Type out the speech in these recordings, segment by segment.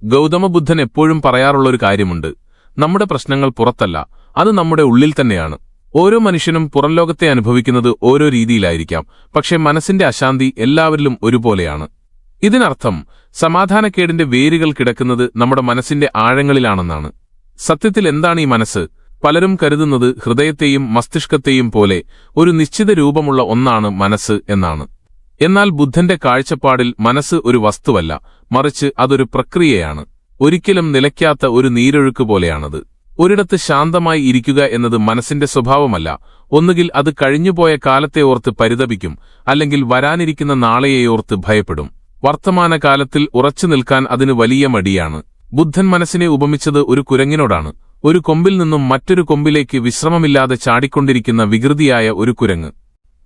ഗൗതമബുദ്ധൻ എപ്പോഴും പറയാറുള്ളൊരു കാര്യമുണ്ട്, നമ്മുടെ പ്രശ്നങ്ങൾ പുറത്തല്ല, അത് നമ്മുടെ ഉള്ളിൽ തന്നെയാണ്. ഓരോ മനുഷ്യനും പുറംലോകത്തെ അനുഭവിക്കുന്നത് ഓരോ രീതിയിലായിരിക്കാം, പക്ഷേ മനസ്സിന്റെ അശാന്തി എല്ലാവരിലും ഒരുപോലെയാണ്. ഇതിനർത്ഥം സമാധാനക്കേടിന്റെ വേരുകൾ കിടക്കുന്നത് നമ്മുടെ മനസ്സിന്റെ ആഴങ്ങളിലാണെന്നാണ്. സത്യത്തിൽ എന്താണ് ഈ മനസ്സ്? പലരും കരുതുന്നത് ഹൃദയത്തെയും മസ്തിഷ്കത്തെയും പോലെ ഒരു നിശ്ചിത രൂപമുള്ള ഒന്നാണ് മനസ്സ് എന്നാണ്. എന്നാൽ ബുദ്ധന്റെ കാഴ്ചപ്പാടിൽ മനസ്സ് ഒരു വസ്തുവല്ല, മറിച്ച് അതൊരു പ്രക്രിയയാണ്. ഒരിക്കലും നിലയ്ക്കാത്ത ഒരു നീരൊഴുക്ക് പോലെയാണത്. ഒരിടത്ത് ശാന്തമായി ഇരിക്കുക എന്നത് മനസ്സിന്റെ സ്വഭാവമല്ല. ഒന്നുകിൽ അത് കഴിഞ്ഞുപോയ കാലത്തെ ഓർത്ത് പരിതപിക്കും, അല്ലെങ്കിൽ വരാനിരിക്കുന്ന നാളെയെയോർത്ത് ഭയപ്പെടും. വർത്തമാനകാലത്തിൽ ഉറച്ചു നിൽക്കാൻ അതിന് വലിയ മടിയാണ്. ബുദ്ധൻ മനസ്സിനെ ഉപമിച്ചത് ഒരു കുരങ്ങിനോടാണ്. ഒരു കൊമ്പിൽ നിന്നും മറ്റൊരു കൊമ്പിലേക്ക് വിശ്രമമില്ലാതെ ചാടിക്കൊണ്ടിരിക്കുന്ന വികൃതിയായ ഒരു കുരങ്ങ്.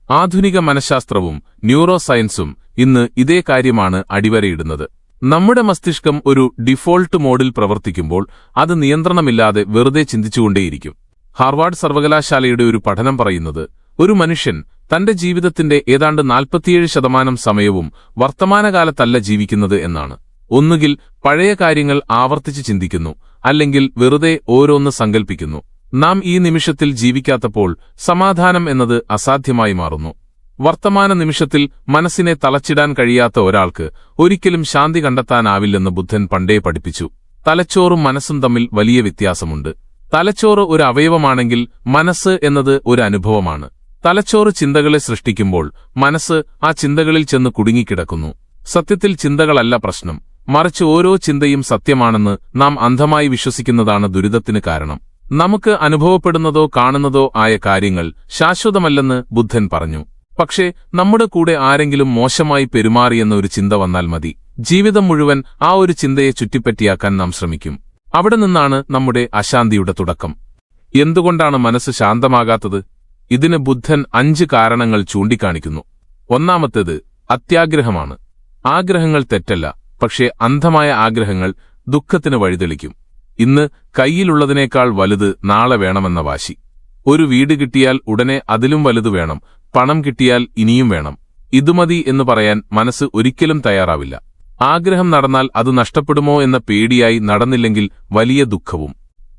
ആധുനിക മനഃശാസ്ത്രവും ന്യൂറോ സയൻസും ഇന്ന് ഇതേ കാര്യമാണ് അടിവരയിടുന്നത്. നമ്മുടെ മസ്തിഷ്കം ഒരു ഡിഫോൾട്ട് മോഡിൽ പ്രവർത്തിക്കുമ്പോൾ അത് നിയന്ത്രണമില്ലാതെ വെറുതെ ചിന്തിച്ചുകൊണ്ടേയിരിക്കും. ഹാർവാർഡ് സർവകലാശാലയുടെ ഒരു പഠനം പറയുന്നത്, ഒരു മനുഷ്യൻ തന്റെ ജീവിതത്തിന്റെ ഏതാണ്ട് 47% സമയവും വർത്തമാനകാലത്തല്ല ജീവിക്കുന്നത് എന്നാണ്. ഒന്നുകിൽ പഴയ കാര്യങ്ങൾ ആവർത്തിച്ച് ചിന്തിക്കുന്നു, അല്ലെങ്കിൽ വെറുതെ ഓരോന്ന് സങ്കൽപ്പിക്കുന്നു. നാം ഈ നിമിഷത്തിൽ ജീവിക്കാത്തപ്പോൾ സമാധാനം എന്നത് അസാധ്യമായി മാറുന്നു. വർത്തമാന നിമിഷത്തിൽ മനസ്സിനെ തളച്ചിടാൻ കഴിയാത്ത ഒരാൾക്ക് ഒരിക്കലും ശാന്തി കണ്ടെത്താനാവില്ലെന്ന് ബുദ്ധൻ പണ്ടേ പഠിപ്പിച്ചു. തലച്ചോറും മനസ്സും തമ്മിൽ വലിയ വ്യത്യാസമുണ്ട്. തലച്ചോറ് ഒരു അവയവമാണെങ്കിൽ മനസ്സ് എന്നത് ഒരു അനുഭവമാണ്. തലച്ചോറ് ചിന്തകളെ സൃഷ്ടിക്കുമ്പോൾ മനസ്സ് ആ ചിന്തകളിൽ ചെന്ന് കുടുങ്ങിക്കിടക്കുന്നു. സത്യത്തിൽ ചിന്തകളല്ല പ്രശ്നം, മറിച്ച് ഓരോ ചിന്തയും സത്യമാണെന്ന് നാം അന്ധമായി വിശ്വസിക്കുന്നതാണ് ദുരിതത്തിന് കാരണം. നമുക്ക് അനുഭവപ്പെടുന്നതോ കാണുന്നതോ ആയ കാര്യങ്ങൾ ശാശ്വതമല്ലെന്ന് ബുദ്ധൻ പറഞ്ഞു. പക്ഷേ നമ്മുടെ കൂടെ ആരെങ്കിലും മോശമായി പെരുമാറിയെന്ന ഒരു ചിന്ത വന്നാൽ മതി, ജീവിതം മുഴുവൻ ആ ഒരു ചിന്തയെ ചുറ്റിപ്പറ്റിയാക്കാൻ നാം ശ്രമിക്കും. അവിടെ നിന്നാണ് നമ്മുടെ അശാന്തിയുടെ തുടക്കം. എന്തുകൊണ്ടാണ് മനസ്സ് ശാന്തമാകാത്തത്? ഇതിന് ബുദ്ധൻ 5 കാരണങ്ങൾ ചൂണ്ടിക്കാണിക്കുന്നു. ഒന്നാമത്തേത് അത്യാഗ്രഹമാണ്. ആഗ്രഹങ്ങൾ തെറ്റല്ല, പക്ഷേ അന്ധമായ ആഗ്രഹങ്ങൾ ദുഃഖത്തിന് വഴിതെളിക്കും. ഇന്ന് കയ്യിലുള്ളതിനേക്കാൾ വലുത് നാളെ വേണമെന്ന വാശി. ഒരു വീട് കിട്ടിയാൽ ഉടനെ അതിലും വലുത് വേണം, പണം കിട്ടിയാൽ ഇനിയും വേണം. ഇതുമതി എന്ന് പറയാൻ മനസ്സ് ഒരിക്കലും തയ്യാറാവില്ല. ആഗ്രഹം നടന്നാൽ അത് നഷ്ടപ്പെടുമോ എന്ന പേടിയായി നടന്നില്ലെങ്കിൽ വലിയ ദുഃഖവും.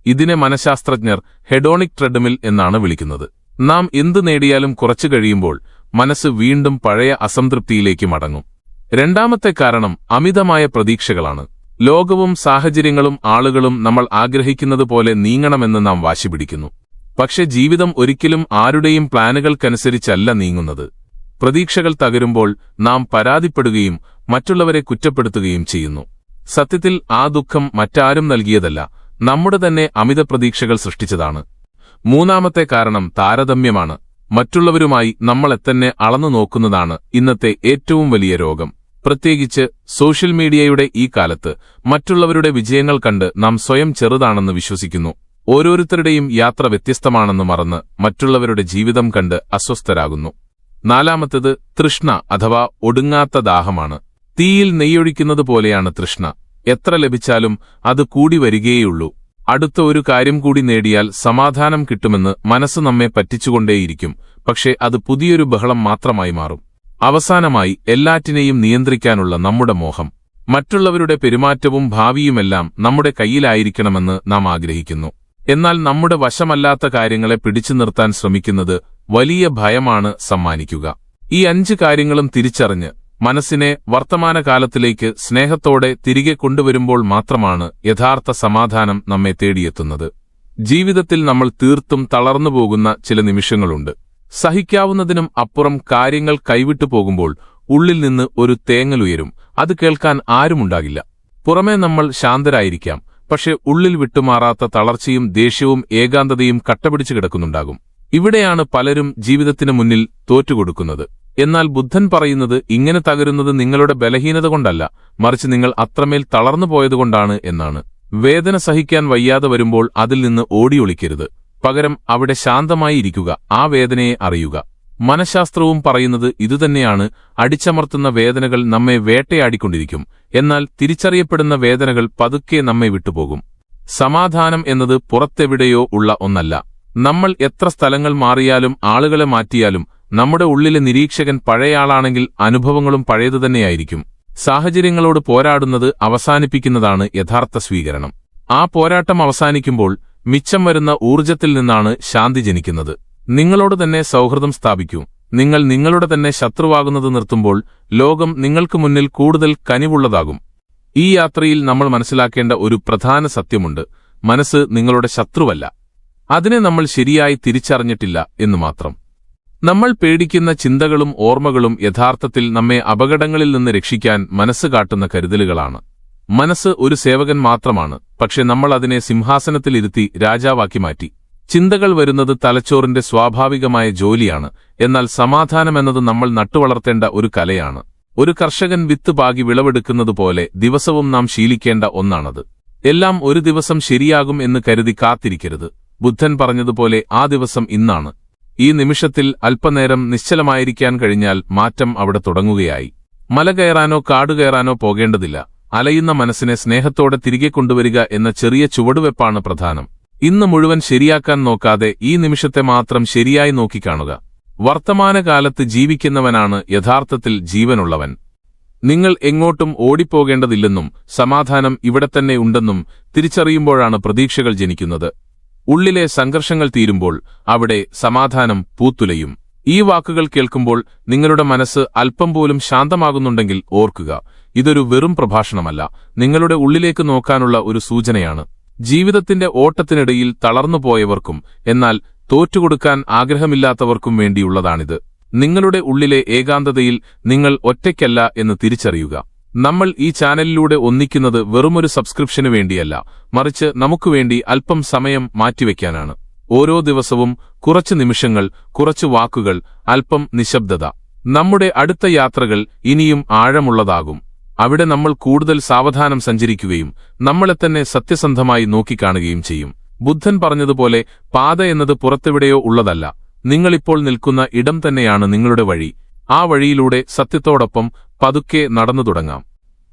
ഇതിനെ മനഃശാസ്ത്രജ്ഞർ ഹെഡോണിക് ട്രെഡ്മിൽ എന്നാണ് വിളിക്കുന്നത്. നാം എന്തു നേടിയാലും കുറച്ചു കഴിയുമ്പോൾ മനസ്സ് വീണ്ടും പഴയ അസംതൃപ്തിയിലേക്ക് മടങ്ങും. രണ്ടാമത്തെ കാരണം അമിതമായ പ്രതീക്ഷകളാണ്. ലോകവും സാഹചര്യങ്ങളും ആളുകളും നമ്മൾ ആഗ്രഹിക്കുന്നതുപോലെ നീങ്ങണമെന്ന് നാം വാശിപിടിക്കുന്നു. പക്ഷെ ജീവിതം ഒരിക്കലും ആരുടെയും പ്ലാനുകൾക്കനുസരിച്ചല്ല നീങ്ങുന്നത്. പ്രതീക്ഷകൾ തകരുമ്പോൾ നാം പരാതിപ്പെടുകയും മറ്റുള്ളവരെ കുറ്റപ്പെടുത്തുകയും ചെയ്യുന്നു. സത്യത്തിൽ ആ ദുഃഖം മറ്റാരും നൽകിയതല്ല, നമ്മുടെ തന്നെ അമിത പ്രതീക്ഷകൾ സൃഷ്ടിച്ചതാണ്. മൂന്നാമത്തെ കാരണം താരതമ്യമാണ്. മറ്റുള്ളവരുമായി നമ്മളെത്തന്നെ അളന്നു നോക്കുന്നതാണ് ഇന്നത്തെ ഏറ്റവും വലിയ രോഗം. പ്രത്യേകിച്ച് സോഷ്യൽ മീഡിയയുടെ ഈ കാലത്ത് മറ്റുള്ളവരുടെ വിജയങ്ങൾ കണ്ട് നാം സ്വയം ചെറുതാണെന്ന് വിശ്വസിക്കുന്നു. ഓരോരുത്തരുടെയും യാത്ര വ്യത്യസ്തമാണെന്ന് മറന്ന് മറ്റുള്ളവരുടെ ജീവിതം കണ്ട് അസ്വസ്ഥരാകുന്നു. നാലാമത്തേത് തൃഷ്ണ അഥവാ ഒടുങ്ങാത്ത ദാഹമാണ്. തീയിൽ നെയ്യൊഴിക്കുന്നത് പോലെയാണ് തൃഷ്ണ. എത്ര ലഭിച്ചാലും അത് കൂടി വരികയേയുള്ളൂ. അടുത്ത ഒരു കാര്യം കൂടി നേടിയാൽ സമാധാനം കിട്ടുമെന്ന് മനസ്സ് നമ്മെ പറ്റിച്ചുകൊണ്ടേയിരിക്കും. പക്ഷേ അത് പുതിയൊരു ബഹളം മാത്രമായി മാറും. അവസാനമായി എല്ലാറ്റിനെയും നിയന്ത്രിക്കാനുള്ള നമ്മുടെ മോഹം. മറ്റുള്ളവരുടെ പെരുമാറ്റവും ഭാവിയുമെല്ലാം നമ്മുടെ കയ്യിലായിരിക്കണമെന്ന് നാം ആഗ്രഹിക്കുന്നു. എന്നാൽ നമ്മുടെ വശമല്ലാത്ത കാര്യങ്ങളെ പിടിച്ചു നിർത്താൻ ശ്രമിക്കുന്നത് വലിയ ഭയമാണ് സമ്മാനിക്കുക. ഈ 5 കാര്യങ്ങളും തിരിച്ചറിഞ്ഞ് മനസ്സിനെ വർത്തമാനകാലത്തിലേക്ക് സ്നേഹത്തോടെ തിരികെ കൊണ്ടുവരുമ്പോൾ മാത്രമാണ് യഥാർത്ഥ സമാധാനം നമ്മെ തേടിയെത്തുന്നത്. ജീവിതത്തിൽ നമ്മൾ തീർത്തും തളർന്നുപോകുന്ന ചില നിമിഷങ്ങളുണ്ട്. സഹിക്കാവുന്നതിനും അപ്പുറം കാര്യങ്ങൾ കൈവിട്ടു പോകുമ്പോൾ ഉള്ളിൽ നിന്ന് ഒരു തേങ്ങലുയരും. അത് കേൾക്കാൻ ആരുമുണ്ടാകില്ല. പുറമേ നമ്മൾ ശാന്തരായിരിക്കാം, പക്ഷെ ഉള്ളിൽ വിട്ടുമാറാത്ത തളർച്ചയും ദേഷ്യവും ഏകാന്തതയും കട്ടപിടിച്ചു കിടക്കുന്നുണ്ടാകും. ഇവിടെയാണ് പലരും ജീവിതത്തിനു മുന്നിൽ തോറ്റുകൊടുക്കുന്നത്. എന്നാൽ ബുദ്ധൻ പറയുന്നത് ഇങ്ങനെ തകരുന്നത് നിങ്ങളുടെ ബലഹീനത കൊണ്ടല്ല, മറിച്ച് നിങ്ങൾ അത്രമേൽ തളർന്നുപോയതുകൊണ്ടാണ് എന്നാണ്. വേദന സഹിക്കാൻ വയ്യാതെ വരുമ്പോൾ അതിൽ നിന്ന് ഓടിയൊളിക്കരുത്. പകരം അവിടെ ശാന്തമായി ഇരിക്കുക, ആ വേദനയെ അറിയുക. മനഃശാസ്ത്രവും പറയുന്നത് ഇതുതന്നെയാണ്. അടിച്ചമർത്തുന്ന വേദനകൾ നമ്മെ വേട്ടയാടിക്കൊണ്ടിരിക്കും, എന്നാൽ തിരിച്ചറിയപ്പെടുന്ന വേദനകൾ പതുക്കെ നമ്മെ വിട്ടുപോകും. സമാധാനം എന്നത് പുറത്തെവിടെയോ ഉള്ള ഒന്നല്ല. നമ്മൾ എത്ര സ്ഥലങ്ങൾ മാറിയാലും ആളുകളെ മാറ്റിയാലും നമ്മുടെ ഉള്ളിലെ നിരീക്ഷകൻ പഴയയാളാണെങ്കിൽ അനുഭവങ്ങളും പഴയതുതന്നെയായിരിക്കും. സാഹചര്യങ്ങളോട് പോരാടുന്നത് അവസാനിപ്പിക്കുന്നതാണ് യഥാർത്ഥ സ്വീകരണം. ആ പോരാട്ടം അവസാനിക്കുമ്പോൾ മിച്ചം വരുന്ന ഊർജ്ജത്തിൽ നിന്നാണ് ശാന്തി ജനിക്കുന്നത്. നിങ്ങളോട് തന്നെ സൗഹൃദം സ്ഥാപിക്കൂ. നിങ്ങൾ നിങ്ങളുടെ തന്നെ ശത്രുവാകുന്നത് നിർത്തുമ്പോൾ ലോകം നിങ്ങൾക്ക് മുന്നിൽ കൂടുതൽ കനിവുള്ളതാകും. ഈ യാത്രയിൽ നമ്മൾ മനസ്സിലാക്കേണ്ട ഒരു പ്രധാന സത്യമുണ്ട്: മനസ്സ് നിങ്ങളുടെ ശത്രുവല്ല. അതിനെ നമ്മൾ ശരിയായി തിരിച്ചറിഞ്ഞിട്ടില്ല എന്നു മാത്രം. നമ്മൾ പേടിക്കുന്ന ചിന്തകളും ഓർമ്മകളും യഥാർത്ഥത്തിൽ നമ്മെ അപകടങ്ങളിൽ നിന്ന് രക്ഷിക്കാൻ മനസ്സ് കാട്ടുന്ന കരുതലുകളാണ്. മനസ്സ് ഒരു സേവകൻ മാത്രമാണ്, പക്ഷെ നമ്മൾ അതിനെ സിംഹാസനത്തിലിരുത്തി രാജാവാക്കി മാറ്റി. ചിന്തകൾ വരുന്നത് തലച്ചോറിന്റെ സ്വാഭാവികമായ ജോലിയാണ്. എന്നാൽ സമാധാനമെന്നത് നമ്മൾ നട്ടുവളർത്തേണ്ട ഒരു കലയാണ്. ഒരു കർഷകൻ വിത്ത് പാകി വിളവെടുക്കുന്നതുപോലെ ദിവസവും നാം ശീലിക്കേണ്ട ഒന്നാണത്. എല്ലാം ഒരു ദിവസം ശരിയാകും എന്ന് കരുതി കാത്തിരിക്കരുത്. ബുദ്ധൻ പറഞ്ഞതുപോലെ ആ ദിവസം ഇന്നാണ്. ഈ നിമിഷത്തിൽ അല്പനേരം നിശ്ചലമായിരിക്കാൻ കഴിഞ്ഞാൽ മാറ്റം അവിടെ തുടങ്ങുകയായി. മല കയറാനോ കാടുകയറാനോ പോകേണ്ടതില്ല. അലയുന്ന മനസ്സിനെ സ്നേഹത്തോടെ തിരികെ കൊണ്ടുവരിക എന്ന ചെറിയ ചുവടുവെപ്പാണ് പ്രധാനം. ഇന്ന് മുഴുവൻ ശരിയാക്കാൻ നോക്കാതെ ഈ നിമിഷത്തെ മാത്രം ശരിയായി നോക്കിക്കാണുക. വർത്തമാനകാലത്ത് ജീവിക്കുന്നവനാണ് യഥാർത്ഥത്തിൽ ജീവനുള്ളവൻ. നിങ്ങൾ എങ്ങോട്ടും ഓടിപ്പോകേണ്ടതില്ലെന്നും സമാധാനം ഇവിടെത്തന്നെ ഉണ്ടെന്നും തിരിച്ചറിയുമ്പോഴാണ് പ്രതീക്ഷകൾ ജനിക്കുന്നത്. ഉള്ളിലെ സംഘർഷങ്ങൾ തീരുമ്പോൾ അവിടെ സമാധാനം പൂത്തുലയും. ഈ വാക്കുകൾ കേൾക്കുമ്പോൾ നിങ്ങളുടെ മനസ്സ് അല്പം പോലും ശാന്തമാകുന്നുണ്ടെങ്കിൽ ഓർക്കുക, ഇതൊരു വെറും പ്രഭാഷണമല്ല, നിങ്ങളുടെ ഉള്ളിലേക്ക് നോക്കാനുള്ള ഒരു സൂചനയാണ്. ജീവിതത്തിന്റെ ഓട്ടത്തിനിടയിൽ തളർന്നുപോയവർക്കും എന്നാൽ തോറ്റുകൊടുക്കാൻ ആഗ്രഹമില്ലാത്തവർക്കും വേണ്ടിയുള്ളതാണിത്. നിങ്ങളുടെ ഉള്ളിലെ ഏകാന്തതയിൽ നിങ്ങൾ ഒറ്റയ്ക്കല്ല എന്ന് തിരിച്ചറിയുക. നമ്മൾ ഈ ചാനലിലൂടെ ഒന്നിക്കുന്നത് വെറുമൊരു സബ്സ്ക്രിപ്ഷനു വേണ്ടിയല്ല, മറിച്ച് നമുക്കുവേണ്ടി അല്പം സമയം മാറ്റിവെക്കാനാണ്. ഓരോ ദിവസവും കുറച്ച് നിമിഷങ്ങൾ, കുറച്ച് വാക്കുകൾ, അല്പം നിശബ്ദത. നമ്മുടെ അടുത്ത യാത്രകൾ ഇനിയും ആഴമുള്ളതാകും. അവിടെ നമ്മൾ കൂടുതൽ സാവധാനം സഞ്ചരിക്കുകയും നമ്മളെത്തന്നെ സത്യസന്ധമായി നോക്കിക്കാണുകയും ചെയ്യും. ബുദ്ധൻ പറഞ്ഞതുപോലെ പാത എന്നത് പുറത്തെവിടെയോ ഉള്ളതല്ല, നിങ്ങളിപ്പോൾ നിൽക്കുന്ന ഇടം തന്നെയാണ് നിങ്ങളുടെ വഴി. ആ വഴിയിലൂടെ സത്യത്തോടൊപ്പം പതുക്കെ നടന്നു തുടങ്ങാം.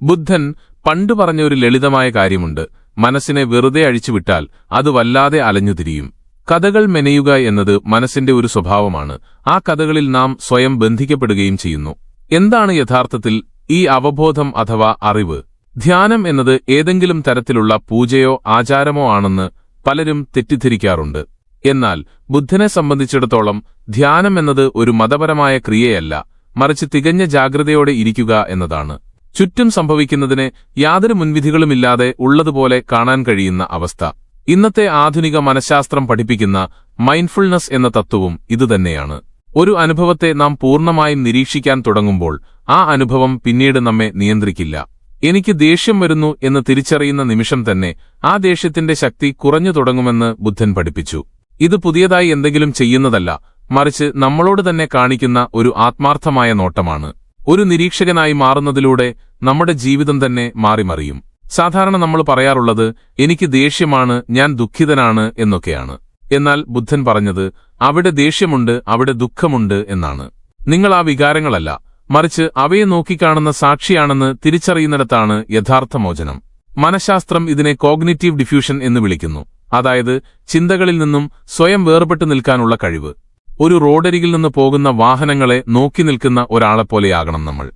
ബുദ്ധൻ പണ്ടു പറഞ്ഞ ഒരു ലളിതമായ കാര്യമുണ്ട്: മനസ്സിനെ വെറുതെ അഴിച്ചുവിട്ടാൽ അത് വല്ലാതെ അലഞ്ഞുതിരിയും. കഥകൾ മെനയുക എന്നത് മനസ്സിന്റെ ഒരു സ്വഭാവമാണ്. ആ കഥകളിൽ നാം സ്വയം ബന്ധിക്കപ്പെടുകയും ചെയ്യുന്നു. എന്താണ് യഥാർത്ഥത്തിൽ ഈ അവബോധം അഥവാ അറിവ്? ധ്യാനം എന്നത് ഏതെങ്കിലും തരത്തിലുള്ള പൂജയോ ആചാരമോ ആണെന്ന് പലരും തെറ്റിദ്ധരിക്കാറുണ്ട്. എന്നാൽ ബുദ്ധനെ സംബന്ധിച്ചിടത്തോളം ധ്യാനം എന്നത് ഒരു മതപരമായ ക്രിയയല്ല, മറിച്ച് തികഞ്ഞ ജാഗ്രതയോടെ ഇരിക്കുക എന്നതാണ്. ചുറ്റും സംഭവിക്കുന്നതിനെ യാതൊരു മുൻവിധികളുമില്ലാതെ ഉള്ളതുപോലെ കാണാൻ കഴിയുന്ന അവസ്ഥ. ഇന്നത്തെ ആധുനിക മനഃശാസ്ത്രം പഠിപ്പിക്കുന്ന മൈൻഡ്ഫുൾനെസ് എന്ന തത്വവും ഇതുതന്നെയാണ്. ഒരു അനുഭവത്തെ നാം പൂർണ്ണമായും നിരീക്ഷിക്കാൻ തുടങ്ങുമ്പോൾ ആ അനുഭവം പിന്നീട് നമ്മെ നിയന്ത്രിക്കില്ല. എനിക്ക് ദേഷ്യം വരുന്നു എന്ന് തിരിച്ചറിയുന്ന നിമിഷം തന്നെ ആ ദേഷ്യത്തിന്റെ ശക്തി കുറഞ്ഞു തുടങ്ങുമെന്ന് ബുദ്ധൻ പഠിപ്പിച്ചു. ഇത് പുതിയതായി എന്തെങ്കിലും ചെയ്യുന്നതല്ല, മറിച്ച് നമ്മളോട് തന്നെ കാണിക്കുന്ന ഒരു ആത്മാർത്ഥമായ നോട്ടമാണ്. ഒരു നിരീക്ഷകനായി മാറുന്നതിലൂടെ നമ്മുടെ ജീവിതം തന്നെ മാറിമറിയും. സാധാരണ നമ്മൾ പറയാറുള്ളത് എനിക്ക് ദേഷ്യമാണ്, ഞാൻ ദുഃഖിതനാണ് എന്നൊക്കെയാണ്. എന്നാൽ ബുദ്ധൻ പറഞ്ഞത് അവിടെ ദേഷ്യമുണ്ട്, അവിടെ ദുഃഖമുണ്ട് എന്നാണ്. നിങ്ങൾ ആ വികാരങ്ങളല്ല, മറിച്ച് അവയെ നോക്കിക്കാണുന്ന സാക്ഷിയാണെന്ന് തിരിച്ചറിയുന്നിടത്താണ് യഥാർത്ഥ മോചനം. മനഃശാസ്ത്രം ഇതിനെ കോഗ്നിറ്റീവ് ഡിഫ്യൂഷൻ എന്ന് വിളിക്കുന്നു. അതായത് ചിന്തകളിൽ നിന്നും സ്വയം വേർപെട്ടു നിൽക്കാനുള്ള കഴിവ്. ഒരു റോഡരികിൽ നിന്ന് പോകുന്ന വാഹനങ്ങളെ നോക്കി നിൽക്കുന്ന ഒരാളെപ്പോലെയാകണം നമ്മൾ.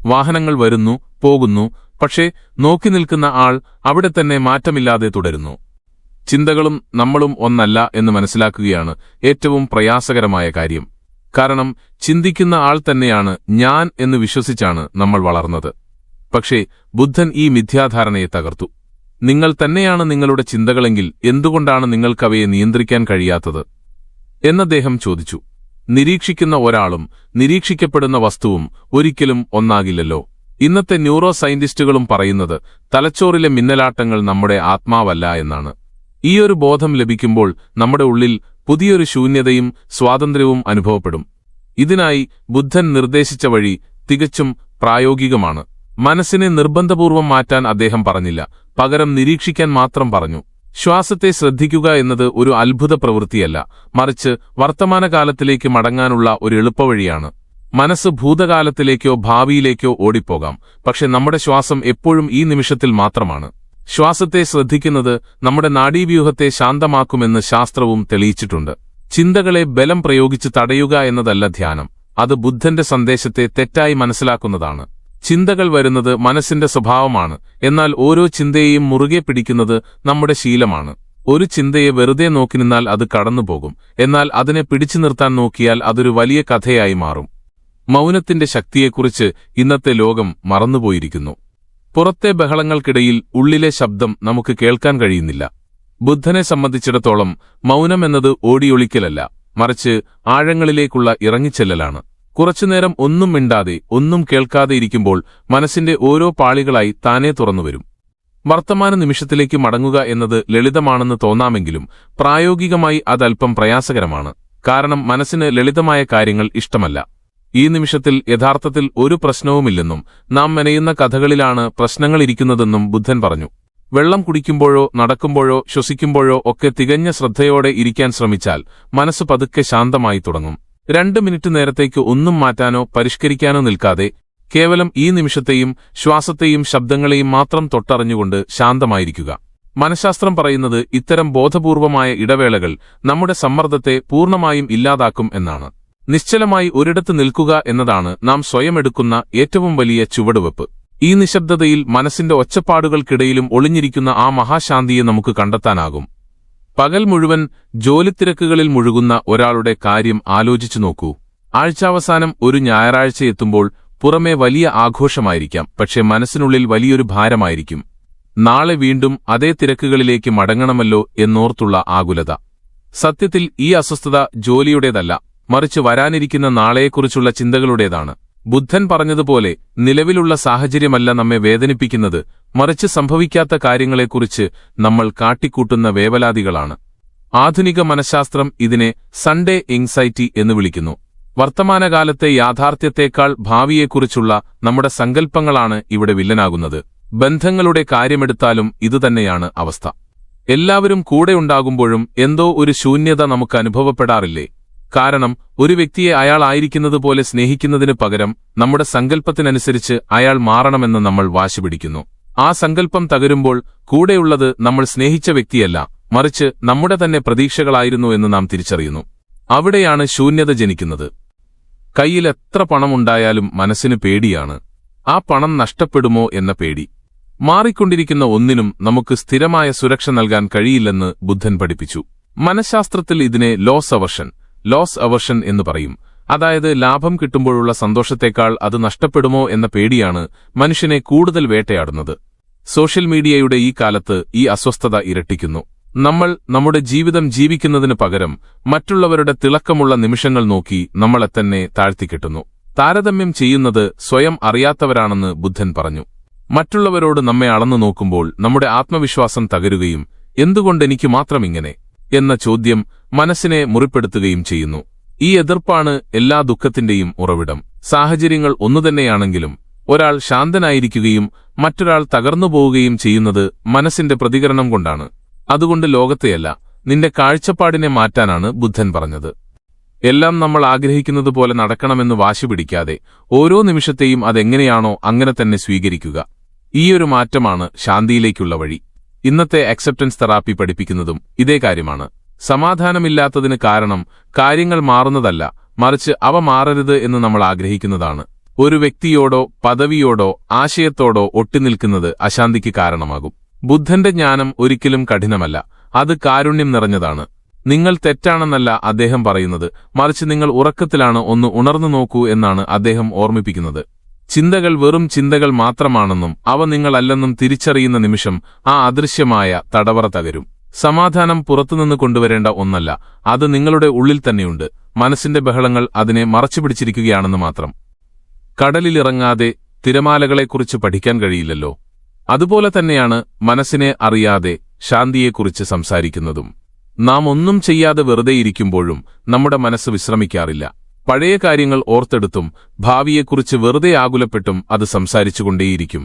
വാഹനങ്ങൾ വരുന്നു പോകുന്നു, പക്ഷേ നോക്കി നിൽക്കുന്ന ആൾ അവിടെ തന്നെ മാറ്റമില്ലാതെ തുടരുന്നു. ചിന്തകളും നമ്മളും ഒന്നല്ല എന്ന് മനസ്സിലാക്കുകയാണ് ഏറ്റവും പ്രയാസകരമായ കാര്യം. കാരണം ചിന്തിക്കുന്ന ആൾ തന്നെയാണ് ഞാൻ എന്ന് വിശ്വസിച്ചാണ് നമ്മൾ വളർന്നത്. പക്ഷേ ബുദ്ധൻ ഈ മിഥ്യാധാരണയെ തകർത്തു. നിങ്ങൾ തന്നെയാണ് നിങ്ങളുടെ ചിന്തകളെങ്കിൽ എന്തുകൊണ്ടാണ് നിങ്ങൾക്കവയെ നിയന്ത്രിക്കാൻ കഴിയാത്തത് എന്നദ്ദേഹം ചോദിച്ചു. നിരീക്ഷിക്കുന്ന ഒരാളും നിരീക്ഷിക്കപ്പെടുന്ന വസ്തുവും ഒരിക്കലും ഒന്നാകില്ലല്ലോ. ഇന്നത്തെ ന്യൂറോ സയന്റിസ്റ്റുകളും പറയുന്നത് തലച്ചോറിലെ മിന്നലാട്ടങ്ങൾ നമ്മുടെ ആത്മാവല്ല എന്നാണ്. ഈയൊരു ബോധം ലഭിക്കുമ്പോൾ നമ്മുടെ ഉള്ളിൽ പുതിയൊരു ശൂന്യതയും സ്വാതന്ത്ര്യവും അനുഭവപ്പെടും. ഇതിനായി ബുദ്ധൻ നിർദ്ദേശിച്ച വഴി തികച്ചും പ്രായോഗികമാണ്. മനസ്സിനെ നിർബന്ധപൂർവം മാറ്റാൻ അദ്ദേഹം പറഞ്ഞില്ല, പകരം നിരീക്ഷിക്കാൻ മാത്രം പറഞ്ഞു. ശ്വാസത്തെ ശ്രദ്ധിക്കുക എന്നത് ഒരു അത്ഭുത പ്രവൃത്തിയല്ല, മറിച്ച് വർത്തമാനകാലത്തിലേക്ക് മടങ്ങാനുള്ള ഒരു എളുപ്പവഴിയാണ്. മനസ്സ് ഭൂതകാലത്തിലേക്കോ ഭാവിയിലേക്കോ ഓടിപ്പോകാം, പക്ഷെ നമ്മുടെ ശ്വാസം എപ്പോഴും ഈ നിമിഷത്തിൽ മാത്രമാണ്. ശ്വാസത്തെ ശ്രദ്ധിക്കുന്നത് നമ്മുടെ നാഡീവ്യൂഹത്തെ ശാന്തമാക്കുമെന്ന് ശാസ്ത്രവും തെളിയിച്ചിട്ടുണ്ട്. ചിന്തകളെ ബലം പ്രയോഗിച്ച് തടയുക എന്നതല്ല ധ്യാനം, അത് ബുദ്ധന്റെ സന്ദേശത്തെ തെറ്റായി മനസ്സിലാക്കുന്നതാണ്. ചിന്തകൾ വരുന്നത് മനസ്സിന്റെ സ്വഭാവമാണ്, എന്നാൽ ഓരോ ചിന്തയെയും മുറുകെ പിടിക്കുന്നത് നമ്മുടെ ശീലമാണ്. ഒരു ചിന്തയെ വെറുതെ നോക്കി നിന്നാൽ അത് കടന്നുപോകും, എന്നാൽ അതിനെ പിടിച്ചു നിർത്താൻ നോക്കിയാൽ അതൊരു വലിയ കഥയായി മാറും. മൗനത്തിന്റെ ശക്തിയെക്കുറിച്ച് ഇന്നത്തെ ലോകം മറന്നുപോയിരിക്കുന്നു. പുറത്തെ ബഹളങ്ങൾക്കിടയിൽ ഉള്ളിലെ ശബ്ദം നമുക്ക് കേൾക്കാൻ കഴിയുന്നില്ല. ബുദ്ധനെ സംബന്ധിച്ചിടത്തോളം മൗനം എന്നത് ഓടിയൊളിക്കലല്ല, മറിച്ച് ആഴങ്ങളിലേക്കുള്ള ഇറങ്ങിച്ചെല്ലലാണ്. കുറച്ചുനേരം ഒന്നും മിണ്ടാതെ, ഒന്നും കേൾക്കാതെ ഇരിക്കുമ്പോൾ മനസ്സിന്റെ ഓരോ പാളികളായി താനേ തുറന്നുവരും. വർത്തമാന നിമിഷത്തിലേക്ക് മടങ്ങുക എന്നത് ലളിതമാണെന്ന് തോന്നാമെങ്കിലും പ്രായോഗികമായി അതല്പം പ്രയാസകരമാണ്. കാരണം മനസ്സിന് ലളിതമായ കാര്യങ്ങൾ ഇഷ്ടമല്ല. ഈ നിമിഷത്തിൽ യഥാർത്ഥത്തിൽ ഒരു പ്രശ്നവുമില്ലെന്നും നാം മെനയുന്ന കഥകളിലാണ് പ്രശ്നങ്ങളിരിക്കുന്നതെന്നും ബുദ്ധൻ പറഞ്ഞു. വെള്ളം കുടിക്കുമ്പോഴോ നടക്കുമ്പോഴോ ശ്വസിക്കുമ്പോഴോ ഒക്കെ തികഞ്ഞ ശ്രദ്ധയോടെ ഇരിക്കാൻ ശ്രമിച്ചാൽ മനസ്സ് പതുക്കെ ശാന്തമായി തുടങ്ങും. 2 മിനിറ്റ് നേരത്തേക്ക് ഒന്നും മാറ്റാനോ പരിഷ്കരിക്കാനോ നിൽക്കാതെ കേവലം ഈ നിമിഷത്തെയും ശ്വാസത്തെയും ശബ്ദങ്ങളെയും മാത്രം തൊട്ടറിഞ്ഞുകൊണ്ട് ശാന്തമായിരിക്കുക. മനഃശാസ്ത്രം പറയുന്നത് ഇത്തരം ബോധപൂർവമായ ഇടവേളകൾ നമ്മുടെ സമ്മർദ്ദത്തെ പൂർണ്ണമായും ഇല്ലാതാക്കും എന്നാണ്. നിശ്ചലമായി ഒരിടത്ത് നിൽക്കുക എന്നതാണ് നാം സ്വയം എടുക്കുന്ന ഏറ്റവും വലിയ ചുവടുവെപ്പ്. ഈ നിശബ്ദതയിൽ മനസ്സിന്റെ ഒച്ചപ്പാടുകൾക്കിടയിലും ഒളിഞ്ഞിരിക്കുന്ന ആ മഹാശാന്തിയെ നമുക്ക് കണ്ടെത്താനാകും. പകൽ മുഴുവൻ ജോലിത്തിരക്കുകളിൽ മുഴുകുന്ന ഒരാളുടെ കാര്യം ആലോചിച്ചു നോക്കൂ. ആഴ്ചാവസാനം ഒരു ഞായറാഴ്ച എത്തുമ്പോൾ പുറമേ വലിയ ആഘോഷമായിരിക്കാം, പക്ഷെ മനസ്സിനുള്ളിൽ വലിയൊരു ഭാരമായിരിക്കും. നാളെ വീണ്ടും അതേ തിരക്കുകളിലേക്ക് മടങ്ങണമല്ലോ എന്നോർത്തുള്ള ആകുലത. സത്യത്തിൽ ഈ അസ്വസ്ഥത ജോലിയുടേതല്ല, മറിച്ച് വരാനിരിക്കുന്ന നാളെയെക്കുറിച്ചുള്ള ചിന്തകളുടേതാണ്. ബുദ്ധൻ പറഞ്ഞതുപോലെ നിലവിലുള്ള സാഹചര്യമല്ല നമ്മെ വേദനിപ്പിക്കുന്നത്, മറിച്ച് സംഭവിക്കാത്ത കാര്യങ്ങളെക്കുറിച്ച് നമ്മൾ കാട്ടിക്കൂട്ടുന്ന വേവലാതികളാണ്. ആധുനിക മനഃശാസ്ത്രം ഇതിനെ സൺഡേ എങ്സൈറ്റി എന്ന് വിളിക്കുന്നു. വർത്തമാനകാലത്തെ യാഥാർത്ഥ്യത്തേക്കാൾ ഭാവിയെക്കുറിച്ചുള്ള നമ്മുടെ സങ്കല്പങ്ങളാണ് ഇവിടെ വില്ലനാകുന്നത്. ബന്ധങ്ങളുടെ കാര്യമെടുത്താലും ഇതുതന്നെയാണ് അവസ്ഥ. എല്ലാവരും കൂടെയുണ്ടാകുമ്പോഴും എന്തോ ഒരു ശൂന്യത നമുക്ക് അനുഭവപ്പെടാറില്ലേ? കാരണം ഒരു വ്യക്തിയെ അയാൾ ആയിരിക്കുന്നതുപോലെ സ്നേഹിക്കുന്നതിനു പകരം നമ്മുടെ സങ്കല്പത്തിനനുസരിച്ച് അയാൾ മാറണമെന്ന് നമ്മൾ വാശിപിടിക്കുന്നു. ആ സങ്കല്പം തകരുമ്പോൾ കൂടെയുള്ളത് നമ്മൾ സ്നേഹിച്ച വ്യക്തിയല്ല, മറിച്ച് നമ്മുടെ തന്നെ പ്രതീക്ഷകളായിരുന്നു എന്ന് നാം തിരിച്ചറിയുന്നു. അവിടെയാണ് ശൂന്യത ജനിക്കുന്നത്. കയ്യിൽ എത്ര പണമുണ്ടായാലും മനസ്സിന് പേടിയാണ്. ആ പണം നഷ്ടപ്പെടുമോ എന്ന പേടി. മാറിക്കൊണ്ടിരിക്കുന്ന ഒന്നിനും നമുക്ക് സ്ഥിരമായ സുരക്ഷ നൽകാൻ കഴിയില്ലെന്ന് ബുദ്ധൻ പഠിപ്പിച്ചു. മനഃശാസ്ത്രത്തിൽ ഇതിനെ ലോസ് അവേർഷൻ എന്ന് പറയും. അതായത് ലാഭം കിട്ടുമ്പോഴുള്ള സന്തോഷത്തേക്കാൾ അത് നഷ്ടപ്പെടുമോ എന്ന പേടിയാണ് മനുഷ്യനെ കൂടുതൽ വേട്ടയാടുന്നത്. സോഷ്യൽ മീഡിയയുടെ ഈ കാലത്ത് ഈ അസ്വസ്ഥത ഇരട്ടിക്കുന്നു. നമ്മൾ നമ്മുടെ ജീവിതം ജീവിക്കുന്നതിനു പകരം മറ്റുള്ളവരുടെ തിളക്കമുള്ള നിമിഷങ്ങൾ നോക്കി നമ്മളെത്തന്നെ താഴ്ത്തിക്കെട്ടുന്നു. താരതമ്യം ചെയ്യുന്നത് സ്വയം അറിയാത്തവരാണെന്ന് ബുദ്ധൻ പറഞ്ഞു. മറ്റുള്ളവരോട് നമ്മെ അളന്നു നോക്കുമ്പോൾ നമ്മുടെ ആത്മവിശ്വാസം തകരുകയും എന്തുകൊണ്ടെനിക്ക് മാത്രം ഇങ്ങനെ എന്ന ചോദ്യം മനസ്സിനെ മുറിപ്പെടുത്തുകയും ചെയ്യുന്നു. ഈ എതിർപ്പാണ് എല്ലാ ദുഃഖത്തിന്റെയും ഉറവിടം. സാഹചര്യങ്ങൾ ഒന്നുതന്നെയാണെങ്കിലും ഒരാൾ ശാന്തനായിരിക്കുകയും മറ്റൊരാൾ തകർന്നുപോവുകയും ചെയ്യുന്നത് മനസ്സിന്റെ പ്രതികരണം കൊണ്ടാണ്. അതുകൊണ്ട് ലോകത്തെയല്ല, നിന്റെ കാഴ്ചപ്പാടിനെ മാറ്റാനാണ് ബുദ്ധൻ പറഞ്ഞത്. എല്ലാം നമ്മൾ ആഗ്രഹിക്കുന്നതുപോലെ നടക്കണമെന്ന് വാശിപിടിക്കാതെ ഓരോ നിമിഷത്തെയും അതെങ്ങനെയാണോ അങ്ങനെ തന്നെ സ്വീകരിക്കുക. ഈയൊരു മാറ്റമാണ് ശാന്തിയിലേക്കുള്ള വഴി. ഇന്നത്തെ അക്സെപ്റ്റൻസ് തെറാപ്പി പഠിപ്പിക്കുന്നതും ഇതേ കാര്യമാണ്. സമാധാനമില്ലാത്തതിന് കാരണം കാര്യങ്ങൾ മാറുന്നതല്ല, മറിച്ച് അവ മാറരുത് എന്ന് നമ്മൾ ആഗ്രഹിക്കുന്നതാണ്. ഒരു വ്യക്തിയോടോ പദവിയോടോ ആശയത്തോടോ ഒട്ടിനിൽക്കുന്നത് അശാന്തിക്ക് കാരണമാകും. ബുദ്ധന്റെ ജ്ഞാനം ഒരിക്കലും കഠിനമല്ല, അത് കാരുണ്യം നിറഞ്ഞതാണ്. നിങ്ങൾ തെറ്റാണെന്നല്ല അദ്ദേഹം പറയുന്നത്, മറിച്ച് നിങ്ങൾ ഉറക്കത്തിലാണ്, ഒന്ന് ഉണർന്നു നോക്കൂ എന്നാണ് അദ്ദേഹം ഓർമ്മിപ്പിക്കുന്നത്. ചിന്തകൾ വെറും ചിന്തകൾ മാത്രമാണെന്നും അവ നിങ്ങളല്ലെന്നും തിരിച്ചറിയുന്ന നിമിഷം ആ അദൃശ്യമായ തടവറ തകരും. സമാധാനം പുറത്തുനിന്ന് കൊണ്ടുവരേണ്ട ഒന്നല്ല, അത് നിങ്ങളുടെ ഉള്ളിൽ തന്നെയുണ്ട്. മനസ്സിന്റെ ബഹളങ്ങൾ അതിനെ മറച്ചുപിടിച്ചിരിക്കുകയാണെന്ന് മാത്രം. കടലിലിറങ്ങാതെ തിരമാലകളെക്കുറിച്ച് പഠിക്കാൻ കഴിയില്ലല്ലോ. അതുപോലെ തന്നെയാണ് മനസ്സിനെ അറിയാതെ ശാന്തിയെക്കുറിച്ച് സംസാരിക്കുന്നതും. നാം ഒന്നും ചെയ്യാതെ വെറുതെയിരിക്കുമ്പോഴും നമ്മുടെ മനസ്സ് വിശ്രമിക്കാറില്ല. പഴയ കാര്യങ്ങൾ ഓർത്തെടുത്തും ഭാവിയെക്കുറിച്ച് വെറുതെ ആകുലപ്പെട്ടും അത് സംസാരിച്ചുകൊണ്ടേയിരിക്കും.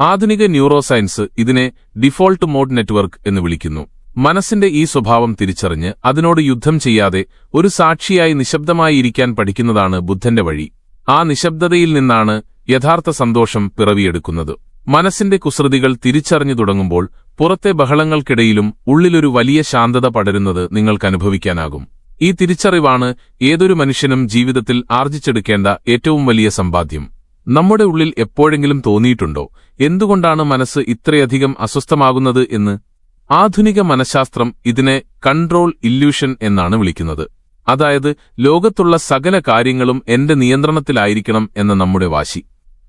ആധുനിക ന്യൂറോസയൻസ് ഇതിനെ ഡിഫോൾട്ട് മോഡ് നെറ്റ്വർക്ക് എന്ന് വിളിക്കുന്നു. മനസ്സിന്റെ ഈ സ്വഭാവം തിരിച്ചറിഞ്ഞ് അതിനോട് യുദ്ധം ചെയ്യാതെ ഒരു സാക്ഷിയായി നിശബ്ദമായി ഇരിക്കാൻ പഠിക്കുന്നതാണ് ബുദ്ധന്റെ വഴി. ആ നിശബ്ദതയിൽ നിന്നാണ് യഥാർത്ഥ സന്തോഷം പിറവിയെടുക്കുന്നത്. മനസ്സിന്റെ കുസൃതികൾ തിരിച്ചറിഞ്ഞു തുടങ്ങുമ്പോൾ പുറത്തെ ബഹളങ്ങൾക്കിടയിലും ഉള്ളിലൊരു വലിയ ശാന്തത പടരുന്നത് നിങ്ങൾക്കനുഭവിക്കാനാകും. ഈ തിരിച്ചറിവാണ് ഏതൊരു മനുഷ്യനും ജീവിതത്തിൽ ആർജിച്ചെടുക്കേണ്ട ഏറ്റവും വലിയ സമ്പാദ്യം. നമ്മുടെ ഉള്ളിൽ എപ്പോഴെങ്കിലും തോന്നിയിട്ടുണ്ടോ, എന്തുകൊണ്ടാണ് മനസ്സ് ഇത്രയധികം അസ്വസ്ഥമാകുന്നത് എന്ന്? ആധുനിക മനഃശാസ്ത്രം ഇതിനെ കൺട്രോൾ ഇല്യൂഷൻ എന്നാണ് വിളിക്കുന്നത്. അതായത്, ലോകത്തുള്ള സകല കാര്യങ്ങളും എന്റെ നിയന്ത്രണത്തിലായിരിക്കണം എന്ന നമ്മുടെ വാശി.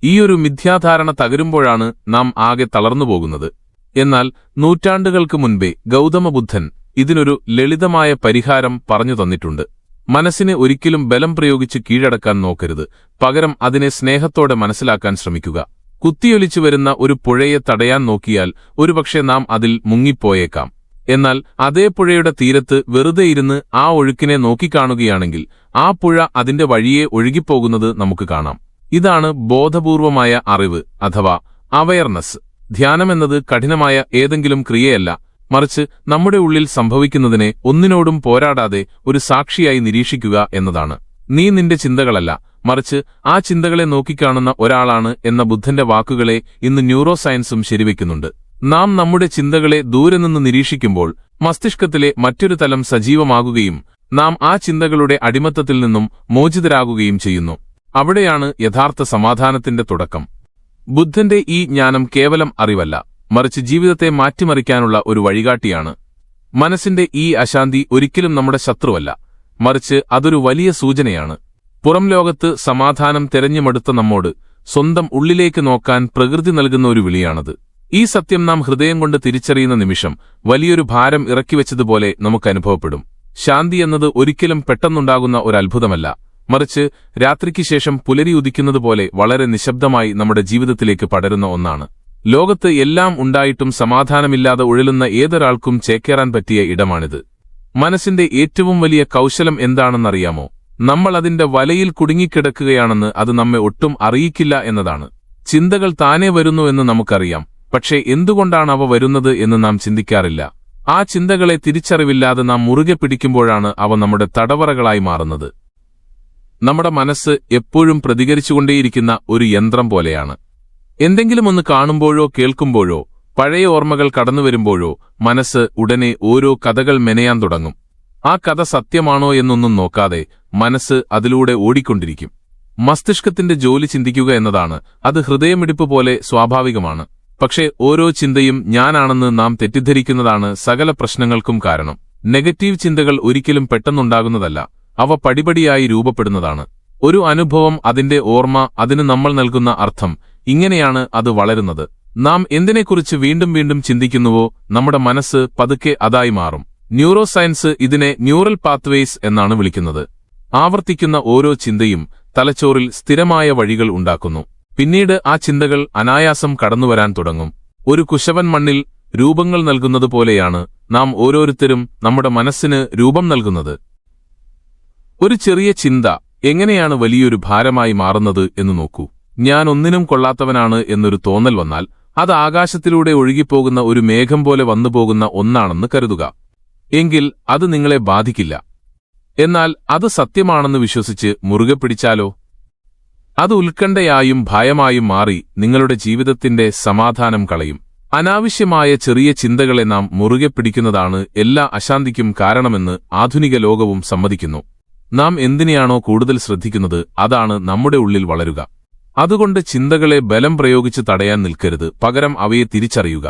ഈയൊരു മിഥ്യാധാരണ തകരുമ്പോഴാണ് നാം ആകെ തളർന്നുപോകുന്നത്. എന്നാൽ നൂറ്റാണ്ടുകൾക്ക് മുൻപേ ഗൗതമബുദ്ധൻ ഇതിനൊരു ലളിതമായ പരിഹാരം പറഞ്ഞു തന്നിട്ടുണ്ട്. മനസ്സിനെ ഒരിക്കലും ബലം പ്രയോഗിച്ച് കീഴടക്കാൻ നോക്കരുത്, പകരം അതിനെ സ്നേഹത്തോടെ മനസ്സിലാക്കാൻ ശ്രമിക്കുക. കുത്തിയൊലിച്ചു വരുന്ന ഒരു പുഴയെ തടയാൻ നോക്കിയാൽ ഒരുപക്ഷെ നാം അതിൽ മുങ്ങിപ്പോയേക്കാം. എന്നാൽ അതേ പുഴയുടെ തീരത്ത് വെറുതെ ഇരുന്ന് ആ ഒഴുക്കിനെ നോക്കിക്കാണുകയാണെങ്കിൽ ആ പുഴ അതിന്റെ വഴിയെ ഒഴുകിപ്പോകുന്നത് നമുക്ക് കാണാം. ഇതാണ് ബോധപൂർവമായ അറിവ് അഥവാ അവയർനെസ്. ധ്യാനമെന്നത് കഠിനമായ ഏതെങ്കിലും ക്രിയയല്ല, മറിച്ച് നമ്മുടെ ഉള്ളിൽ സംഭവിക്കുന്നതിനെ ഒന്നിനോടും പോരാടാതെ ഒരു സാക്ഷിയായി നിരീക്ഷിക്കുക എന്നതാണ്. നീ നിന്റെ ചിന്തകളല്ല, മറിച്ച് ആ ചിന്തകളെ നോക്കിക്കാണുന്ന ഒരാളാണ് എന്ന ബുദ്ധന്റെ വാക്കുകളെ ഇന്ന് ന്യൂറോ സയൻസും ശരിവയ്ക്കുന്നുണ്ട്. നാം നമ്മുടെ ചിന്തകളെ ദൂരെ നിന്ന് നിരീക്ഷിക്കുമ്പോൾ മസ്തിഷ്കത്തിലെ മറ്റൊരു തലം സജീവമാകുകയും നാം ആ ചിന്തകളുടെ അടിമത്തത്തിൽ നിന്നും മോചിതരാകുകയും ചെയ്യുന്നു. അവിടെയാണ് യഥാർത്ഥ സമാധാനത്തിന്റെ തുടക്കം. ബുദ്ധന്റെ ഈ ജ്ഞാനം കേവലം അറിവല്ല, മറിച്ച് ജീവിതത്തെ മാറ്റിമറിക്കാനുള്ള ഒരു വഴികാട്ടിയാണ്. മനസ്സിന്റെ ഈ അശാന്തി ഒരിക്കലും നമ്മുടെ ശത്രുവല്ല, മറിച്ച് അതൊരു വലിയ സൂചനയാണ്. പുറം ലോകത്ത് സമാധാനം തെരഞ്ഞുമെടുത്ത നമ്മോട് സ്വന്തം ഉള്ളിലേക്ക് നോക്കാൻ പ്രകൃതി നൽകുന്ന ഒരു വിളിയാണത്. ഈ സത്യം നാം ഹൃദയം കൊണ്ട് തിരിച്ചറിയുന്ന നിമിഷം വലിയൊരു ഭാരം ഇറക്കിവെച്ചതുപോലെ നമുക്ക് അനുഭവപ്പെടും. ശാന്തി എന്നത് ഒരിക്കലും പെട്ടെന്നുണ്ടാകുന്ന ഒരു അത്ഭുതമല്ല, മറിച്ച് രാത്രിക്ക് ശേഷം പുലരി ഉദിക്കുന്നതുപോലെ വളരെ നിശബ്ദമായി നമ്മുടെ ജീവിതത്തിലേക്ക് പടരുന്ന ഒന്നാണ്. ലോകത്ത് എല്ലാം ഉണ്ടായിട്ടും സമാധാനമില്ലാതെ ഉഴലുന്ന ഏതൊരാൾക്കും ചേക്കേറാൻ പറ്റിയ ഇടമാണിത്. മനസ്സിന്റെ ഏറ്റവും വലിയ കൗശലം എന്താണെന്നറിയാമോ? നമ്മൾ അതിന്റെ വലയിൽ കുടുങ്ങിക്കിടക്കുകയാണെന്ന് അത് നമ്മെ ഒട്ടും അറിയിക്കില്ല എന്നതാണ്. ചിന്തകൾ താനേ വരുന്നു എന്ന് നമുക്കറിയാം, പക്ഷേ എന്തുകൊണ്ടാണ് അവ വരുന്നത് എന്ന് നാം ചിന്തിക്കാറില്ല. ആ ചിന്തകളെ തിരിച്ചറിവില്ലാതെ നാം മുറുകെ പിടിക്കുമ്പോഴാണ് അവ നമ്മുടെ തടവറകളായി മാറുന്നത്. നമ്മുടെ മനസ്സ് എപ്പോഴും പ്രതികരിച്ചുകൊണ്ടേയിരിക്കുന്ന ഒരു യന്ത്രം പോലെയാണ്. എന്തെങ്കിലും ഒന്ന് കാണുമ്പോഴോ കേൾക്കുമ്പോഴോ പഴയ ഓർമ്മകൾ കടന്നുവരുമ്പോഴോ മനസ്സ് ഉടനെ ഓരോ കഥകൾ മെനയാൻ തുടങ്ങും. ആ കഥ സത്യമാണോ എന്നൊന്നും നോക്കാതെ മനസ്സ് അതിലൂടെ ഓടിക്കൊണ്ടിരിക്കും. മസ്തിഷ്കത്തിന്റെ ജോലി ചിന്തിക്കുക എന്നതാണ്. അത് ഹൃദയമിടിപ്പ് പോലെ സ്വാഭാവികമാണ്. പക്ഷേ ഓരോ ചിന്തയും ഞാനാണെന്ന് നാം തെറ്റിദ്ധരിക്കുന്നതാണ് സകല പ്രശ്നങ്ങൾക്കും കാരണം. നെഗറ്റീവ് ചിന്തകൾ ഒരിക്കലും പെട്ടെന്നുണ്ടാകുന്നതല്ല, അവ പടിപടിയായി രൂപപ്പെടുന്നതാണ്. ഒരു അനുഭവം, അതിന്റെ ഓർമ്മ, അതിന് നമ്മൾ നൽകുന്ന അർത്ഥം, ഇങ്ങനെയാണ് അത് വളരുന്നത്. നാം എന്തിനെക്കുറിച്ച് വീണ്ടും വീണ്ടും ചിന്തിക്കുന്നുവോ നമ്മുടെ മനസ്സ് പതുക്കെ അതായി മാറും. ന്യൂറോ സയൻസ് ഇതിനെ ന്യൂറൽ പാത്വേസ് എന്നാണ് വിളിക്കുന്നത്. ആവർത്തിക്കുന്ന ഓരോ ചിന്തയും തലച്ചോറിൽ സ്ഥിരമായ വഴികൾ ഉണ്ടാക്കുന്നു. പിന്നീട് ആ ചിന്തകൾ അനായാസം കടന്നുവരാൻ തുടങ്ങും. ഒരു കുശവൻ മണ്ണിൽ രൂപങ്ങൾ നൽകുന്നതുപോലെയാണ് നാം ഓരോരുത്തരും നമ്മുടെ മനസ്സിന് രൂപം നൽകുന്നത്. ഒരു ചെറിയ ചിന്ത എങ്ങനെയാണ് വലിയൊരു ഭാരമായി മാറുന്നത് എന്ന് നോക്കൂ. ഞാൻ ഒന്നിനും കൊള്ളാത്തവനാണ് എന്നൊരു തോന്നൽ വന്നാൽ അത് ആകാശത്തിലൂടെ ഒഴുകിപ്പോകുന്ന ഒരു മേഘം പോലെ വന്നുപോകുന്ന ഒന്നാണെന്ന് കരുതുക. എങ്കിൽ അത് നിങ്ങളെ ബാധിക്കില്ല. എന്നാൽ അത് സത്യമാണെന്ന് വിശ്വസിച്ച് മുറുകെ പിടിച്ചാലോ? അത് ഉത്കണ്ഠയായും ഭയമായും മാറി നിങ്ങളുടെ ജീവിതത്തിന്റെ സമാധാനം കളയും. അനാവശ്യമായ ചെറിയ ചിന്തകളെ നാം മുറുകെ പിടിക്കുന്നതാണ് എല്ലാ അശാന്തിക്കും കാരണമെന്ന് ആധുനിക ലോകവും സമ്മതിക്കുന്നു. നാം എന്തിനെയാണോ കൂടുതൽ ശ്രദ്ധിക്കുന്നത് അതാണ് നമ്മുടെ ഉള്ളിൽ വളരുക. അതുകൊണ്ട് ചിന്തകളെ ബലം പ്രയോഗിച്ച് തടയാൻ നിൽക്കരുത്, പകരം അവയെ തിരിച്ചറിയുക.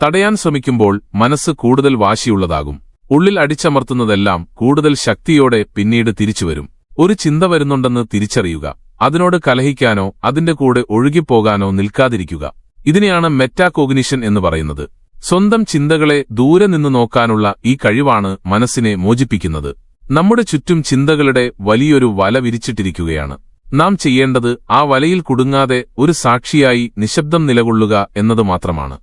തടയാൻ ശ്രമിക്കുമ്പോൾ മനസ്സ് കൂടുതൽ വാശിയുള്ളതാകും. ഉള്ളിൽ അടിച്ചമർത്തുന്നതെല്ലാം കൂടുതൽ ശക്തിയോടെ പിന്നീട് തിരിച്ചുവരും. ഒരു ചിന്ത വരുന്നുണ്ടെന്ന് തിരിച്ചറിയുക. അതിനോട് കലഹിക്കാനോ അതിന്റെ കൂടെ ഒഴുകിപ്പോകാനോ നിൽക്കാതിരിക്കുക. ഇതിനെയാണ് മെറ്റാകോഗ്നിഷൻ എന്ന് പറയുന്നത്. സ്വന്തം ചിന്തകളെ ദൂരെ നിന്ന് നോക്കാനുള്ള ഈ കഴിവാണ് മനസ്സിനെ മോചിപ്പിക്കുന്നത്. നമ്മുടെ ചുറ്റും ചിന്തകളുടെ വലിയൊരു വല വിരിച്ചിട്ടിരിക്കുകയാണ്. നാം ചെയ്യേണ്ടത് ആ വലയിൽ കുടുങ്ങാതെ ഒരു സാക്ഷിയായി നിശബ്ദം നിലകൊള്ളുക എന്നത് മാത്രമാണ്.